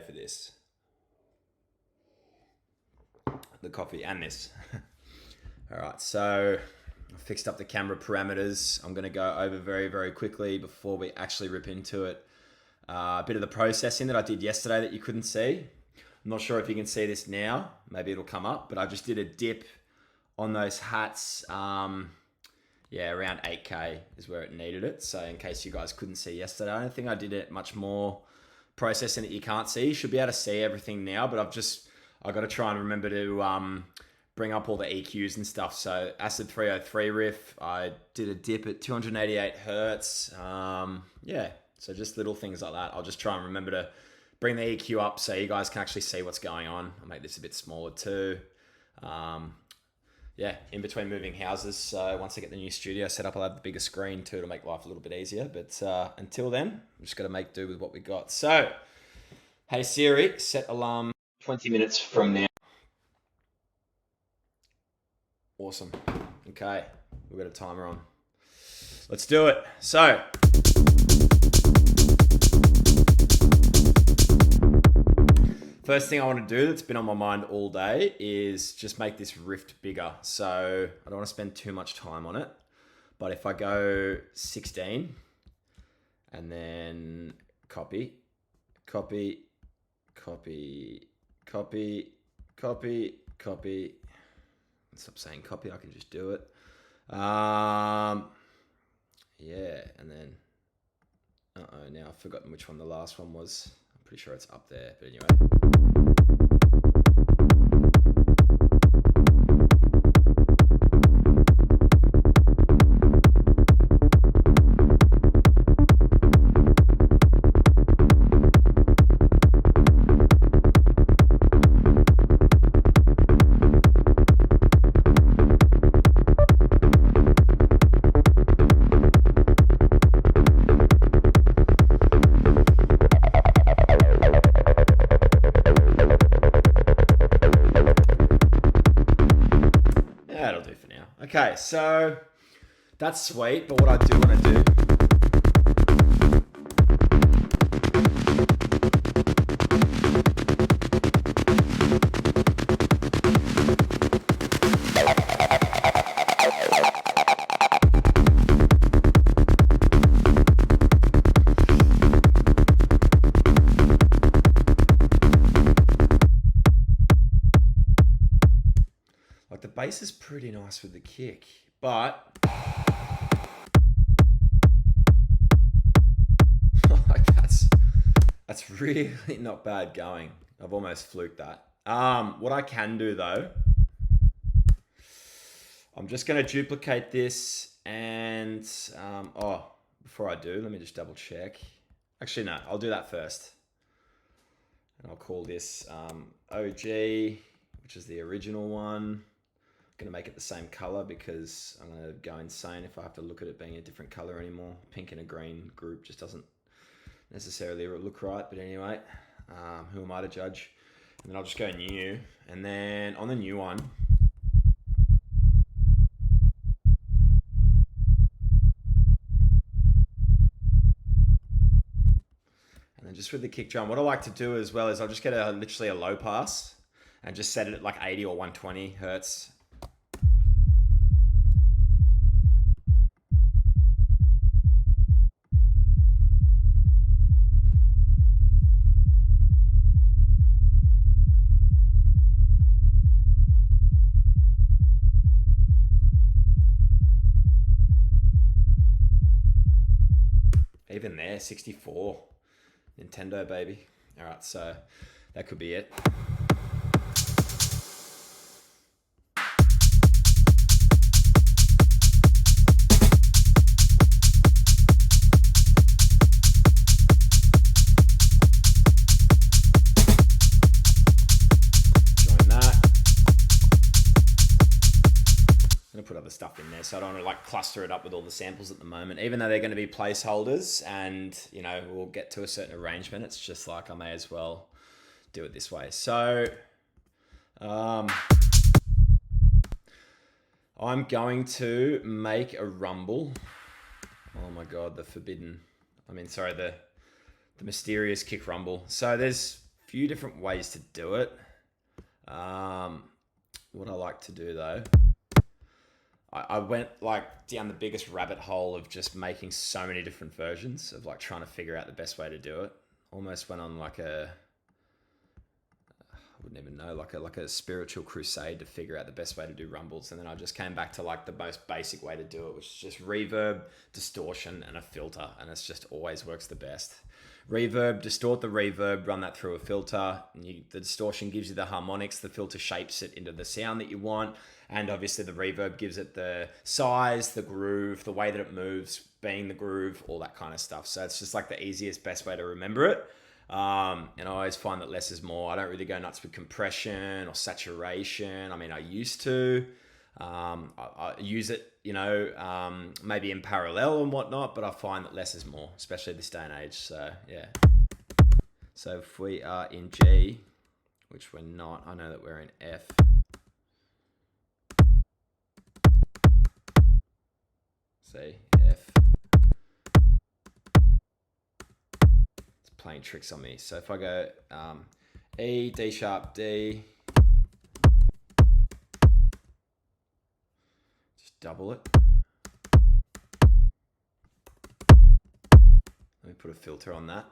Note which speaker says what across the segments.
Speaker 1: for this. The coffee and this. All right, so I fixed up the camera parameters. I'm going to go over very, very quickly before we actually rip into it. A bit of the processing that I did yesterday that you couldn't see. I'm not sure if you can see this now. Maybe it'll come up, but I just did a dip on those hats. Yeah, around 8K is where it needed it. So in case you guys couldn't see yesterday, I don't think I did it much more processing that you can't see. You should be able to see everything now, but I've got to try and remember to bring up all the EQs and stuff. So Acid 303 riff, I did a dip at 288 Hertz. Yeah, so just little things like that. I'll just try and remember to bring the EQ up so you guys can actually see what's going on. I'll make this a bit smaller too. Yeah, in between moving houses. So once I get the new studio set up, I'll have the bigger screen too to make life a little bit easier. But until then, I'm just going to make do with what we got. So, hey Siri, set alarm 20 minutes from now. Awesome. Okay, we've got a timer on. Let's do it. So, first thing I want to do that's been on my mind all day is just make this rift bigger. So I don't want to spend too much time on it. But if I go 16 and then copy, copy, copy, copy, copy, copy. Stop saying copy, I can just do it. Yeah, and then, now I've forgotten which one the last one was. I'm pretty sure it's up there, but anyway. Okay, so that's sweet, but what I do want to do the bass is pretty nice with the kick, but that's really not bad going. I've almost fluked that. What I can do though, I'm just going to duplicate this and, before I do, let me just double check. Actually, no, I'll do that first. And I'll call this OG, which is the original one. Going to make it the same color because I'm going to go insane if I have to look at it being a different color anymore. Pink and a green group just doesn't necessarily look right, but anyway, who am I to judge? And then I'll just go new, and then on the new one, and then just with the kick drum, what I like to do as well is I'll just get literally a low pass and just set it at like 80 or 120 Hertz. Even there, 64. Nintendo, baby. All right, so that could be it. Put other stuff in there, so I don't want to like cluster it up with all the samples at the moment, even though they're going to be placeholders and you know we'll get to a certain arrangement. It's just like I may as well do it this way. So I'm going to make a rumble. Oh my god, the mysterious kick rumble. So there's few different ways to do it. What I like to do though, I went like down the biggest rabbit hole of just making so many different versions of like trying to figure out the best way to do it. Almost went on like I wouldn't even know, like a spiritual crusade to figure out the best way to do rumbles. And then I just came back to like the most basic way to do it, which is just reverb, distortion, and a filter. And it's just always works the best. Reverb, distort the reverb, run that through a filter. The distortion gives you the harmonics, the filter shapes it into the sound that you want. And obviously the reverb gives it the size, the groove, the way that it moves, being the groove, all that kind of stuff. So it's just like the easiest, best way to remember it. And I always find that less is more. I don't really go nuts with compression or saturation. I mean, I used to. I use it, maybe in parallel and whatnot, but I find that less is more, especially this day and age. So, yeah. So if we are in G, which we're not, I know that we're in F. See, F. It's playing tricks on me. So if I go E, D sharp, D, just double it. Let me put a filter on that.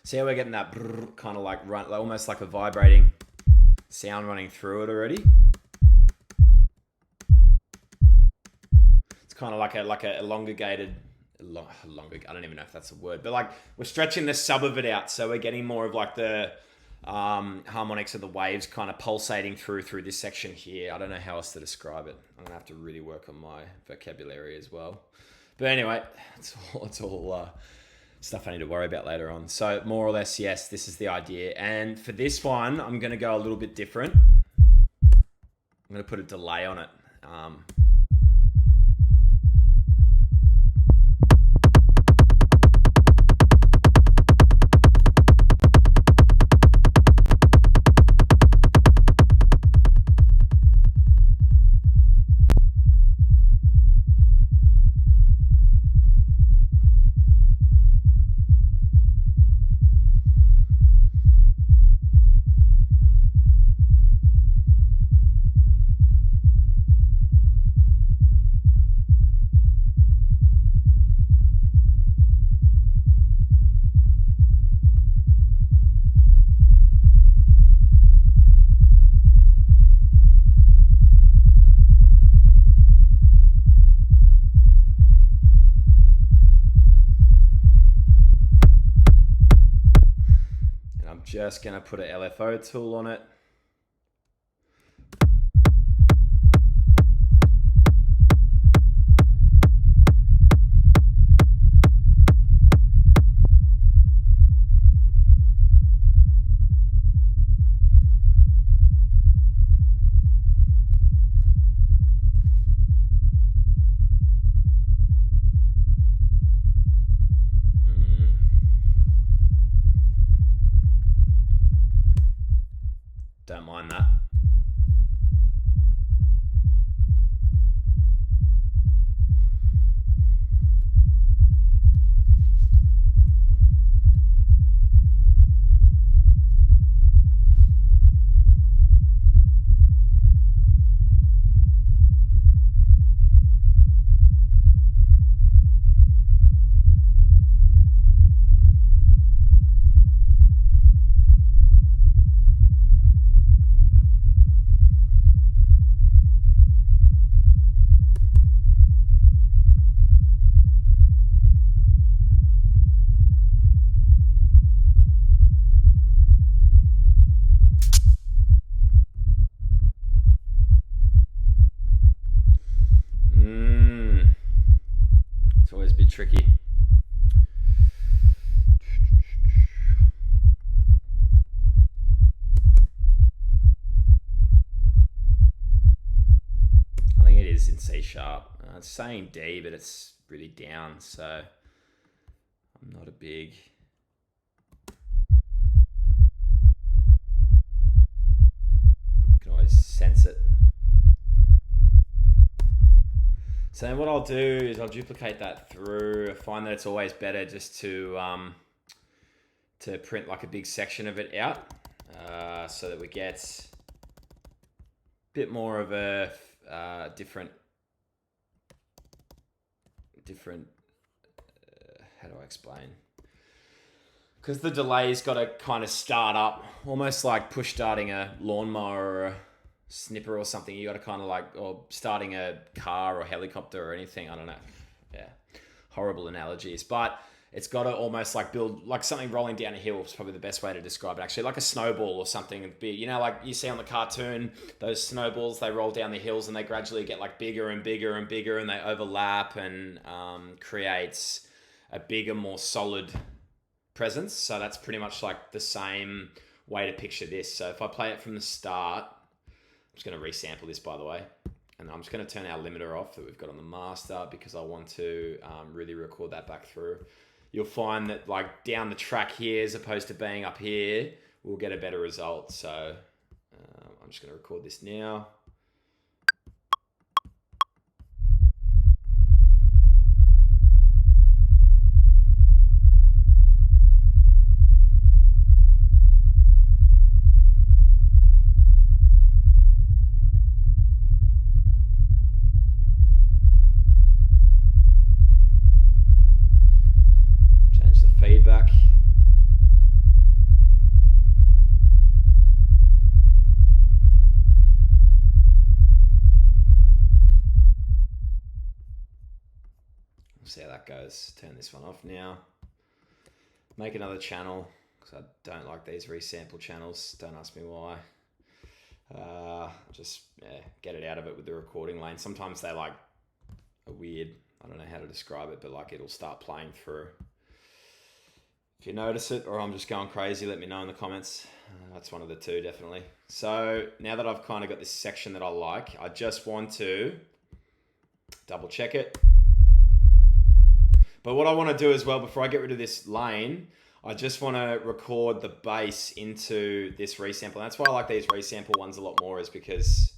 Speaker 1: See how we're getting that kind of like run, almost like a vibrating sound running through it already. It's kind of like a elongated, I don't even know if that's a word, but like we're stretching the sub of it out, so we're getting more of like the harmonics of the waves kind of pulsating through this section here. I don't know how else to describe it. I'm gonna have to really work on my vocabulary as well. But anyway, it's all stuff I need to worry about later on. So more or less, yes, this is the idea. And for this one, I'm going to go a little bit different. I'm going to put a delay on it. Just going to put an LFO tool on it. Don't mind that. It's always a bit tricky. I think it is in C sharp. It's saying D, but it's really down, so I'm not a big... You can always sense it. So then what I'll do is I'll duplicate that through. I find that it's always better just to print like a big section of it out, so that we get a bit more of a different how do I explain? Because the delay's got to kind of start up, almost like push starting a lawnmower or a snipper or something. You got to kind of like, or starting a car or helicopter or anything. I don't know. Yeah, horrible analogies, but it's got to almost like build like something rolling down a hill is probably the best way to describe it. Actually, like a snowball or something big. You know, like you see on the cartoon, those snowballs, they roll down the hills and they gradually get like bigger and bigger and bigger, and they overlap and creates a bigger, more solid presence. So that's pretty much like the same way to picture this. So if I play it from the start, I'm just going to resample this, by the way. And I'm just going to turn our limiter off that we've got on the master because I want to really record that back through. You'll find that like down the track here, as opposed to being up here, we'll get a better result. So I'm just going to record this now. Feedback. We'll see how that goes. Turn this one off now. Make another channel because I don't like these resample channels. Don't ask me why. Just get it out of it with the recording lane. Sometimes they like are weird. I don't know how to describe it, but like it'll start playing through. If you notice it or I'm just going crazy, let me know in the comments. That's one of the two, definitely. So now that I've kind of got this section that I like, I just want to double check it. But what I want to do as well, before I get rid of this lane, I just want to record the bass into this resample. And that's why I like these resample ones a lot more, is because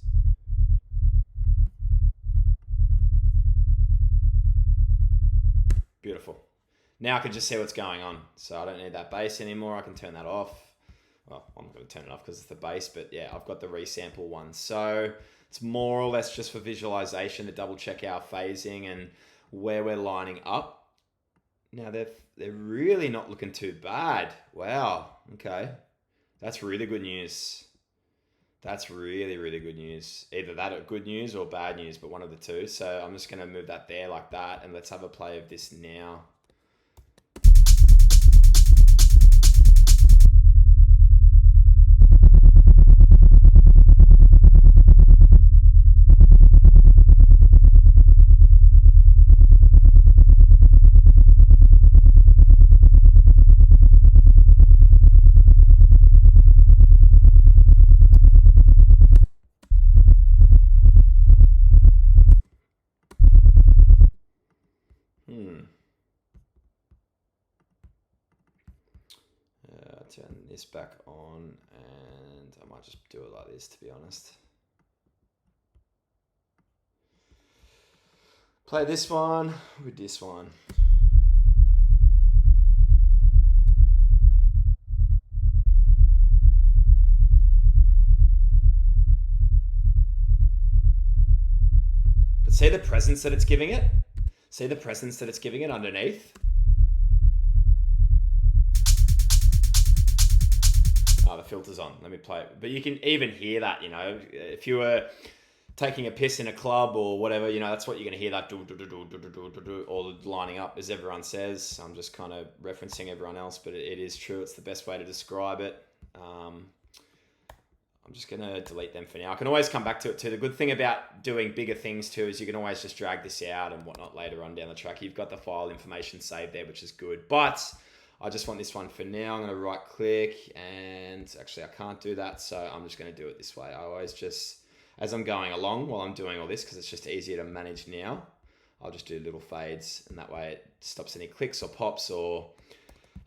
Speaker 1: beautiful. Now I can just see what's going on. So I don't need that bass anymore. I can turn that off. Well, I'm not going to turn it off because it's the bass, but yeah, I've got the resample one. So it's more or less just for visualization to double check our phasing and where we're lining up. Now they're really not looking too bad. Wow. Okay. That's really good news. That's really, really good news. Either that or good news or bad news, but one of the two. So I'm just going to move that there like that. And let's have a play of this now. Turn this back on, and I might just do it like this, to be honest. Play this one with this one. But see the presence that it's giving it? See the presence that it's giving it underneath? Oh, the filter's on. Let me play it. But you can even hear that, you know, if you were taking a piss in a club or whatever, you know, that's what you're going to hear, that all lining up, as everyone says. I'm just kind of referencing everyone else, but it is true. It's the best way to describe it. I'm just going to delete them for now. I can always come back to it too. The good thing about doing bigger things too is you can always just drag this out and whatnot later on down the track. You've got the file information saved there, which is good. But I just want this one for now. I'm going to right click, and actually I can't do that. So I'm just going to do it this way. I always just, as I'm going along while I'm doing all this, because it's just easier to manage now, I'll just do little fades, and that way it stops any clicks or pops or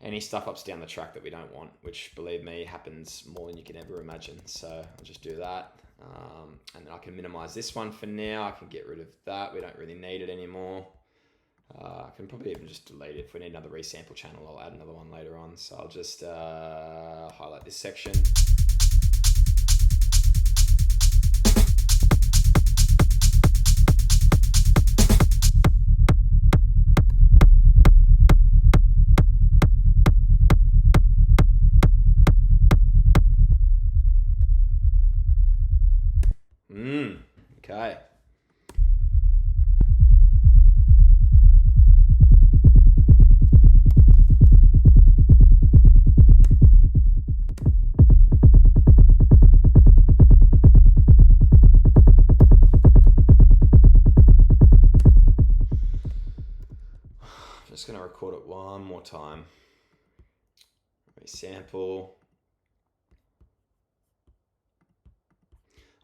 Speaker 1: any stuff ups down the track that we don't want, which, believe me, happens more than you can ever imagine. So I'll just do that. And then I can minimize this one for now. I can get rid of that. We don't really need it anymore. I can probably even just delete it. If we need another resample channel, I'll add another one later on. So I'll just highlight this section. Okay. I'm just going to record it one more time. Resample.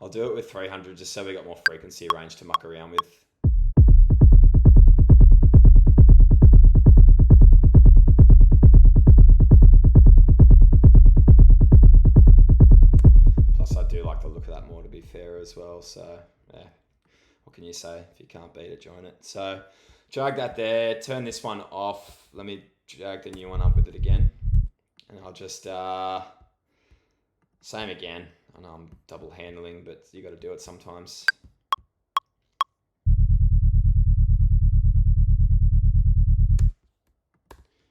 Speaker 1: I'll do it with 300 just so we got more frequency range to muck around with. Plus I do like the look of that more, to be fair, as well. So yeah, what can you say? If you can't beat it, join it. So drag that there, turn this one off. Let me drag the new one up with it again. And I'll just, same again. I know I'm double handling, but you got to do it sometimes.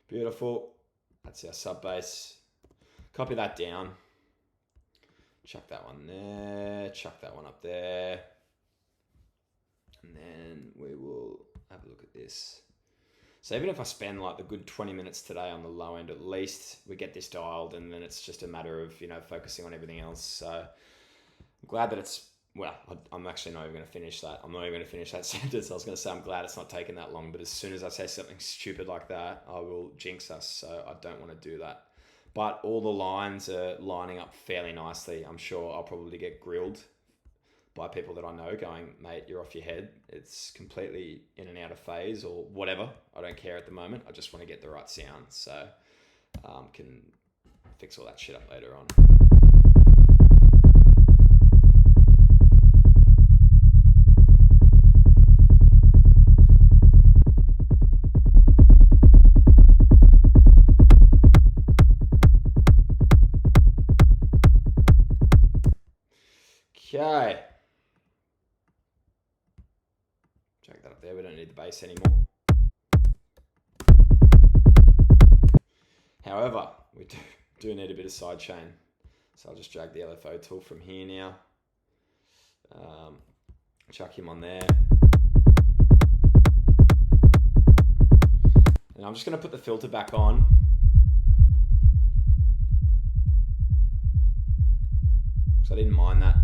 Speaker 1: Beautiful. That's our sub bass. Copy that down. Chuck that one there. Chuck that one up there. And then we will have a look at this. So even if I spend like the good 20 minutes today on the low end, at least we get this dialed, and then it's just a matter of, focusing on everything else. So I'm glad that it's, well, I'm actually not even going to finish that. I'm not even going to finish that sentence. I was going to say I'm glad it's not taking that long, but as soon as I say something stupid like that, I will jinx us. So I don't want to do that. But all the lines are lining up fairly nicely. I'm sure I'll probably get grilled by people that I know going, mate, you're off your head. It's completely in and out of phase or whatever. I don't care at the moment. I just want to get the right sound. So can fix all that shit up later on. Okay. Drag that up there. We don't need the bass anymore. However, we do need a bit of side chain. So I'll just drag the LFO tool from here now. Chuck him on there. And I'm just going to put the filter back on. So I didn't mind that.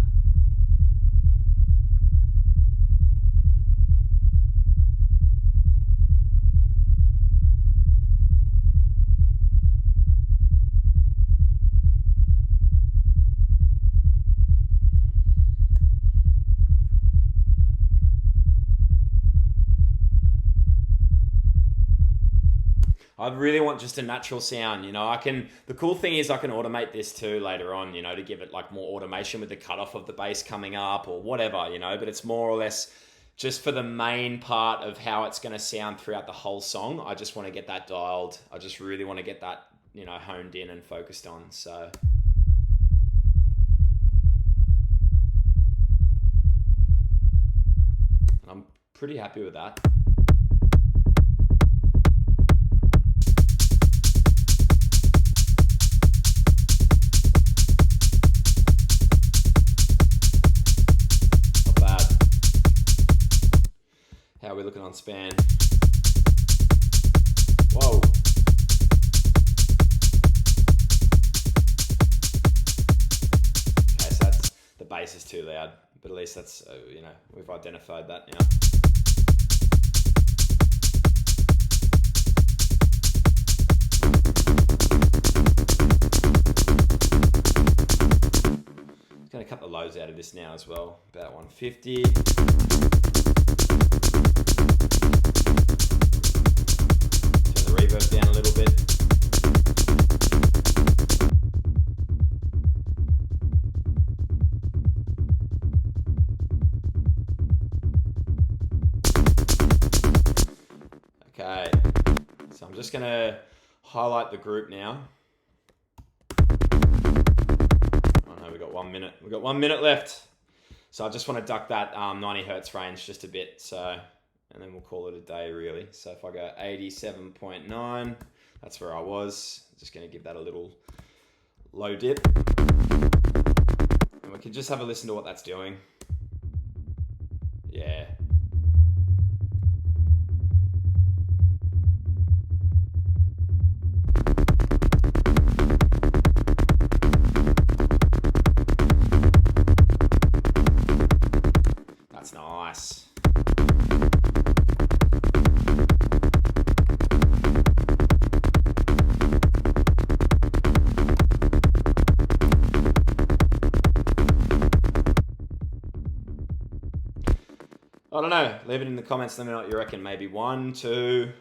Speaker 1: I really want just a natural sound, the cool thing is I can automate this too later on, to give it like more automation with the cutoff of the bass coming up or whatever, but it's more or less just for the main part of how it's going to sound throughout the whole song. I just want to get that dialed. I just really want to get that, honed in and focused on. So I'm pretty happy with that. How are we looking on span? Whoa. Okay, so the bass is too loud, but at least that's, we've identified that now. Just going to cut the lows out of this now as well, about 150. Reverb down a little bit. I'm just going to highlight the group now. Oh no, we've got 1 minute. We've got 1 minute left. So I just want to duck that 90 hertz range just a bit. So, and then we'll call it a day really. So if I go 87.9, that's where I was. Just going to give that a little low dip. And we can just have a listen to what that's doing. Yeah. That's nice. I don't know. Leave it in the comments. Let me know what you reckon. Maybe 1, 2.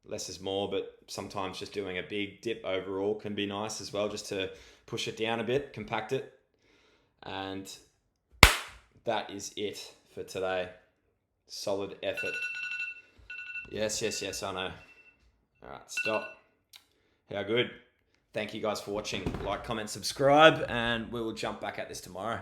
Speaker 1: Less is more, but sometimes just doing a big dip overall can be nice as well, just to push it down a bit, compact it. And that is it for today. Solid effort. Yes, I know. All right, stop. How good. Thank you guys for watching. Like, comment, subscribe, and we will jump back at this tomorrow.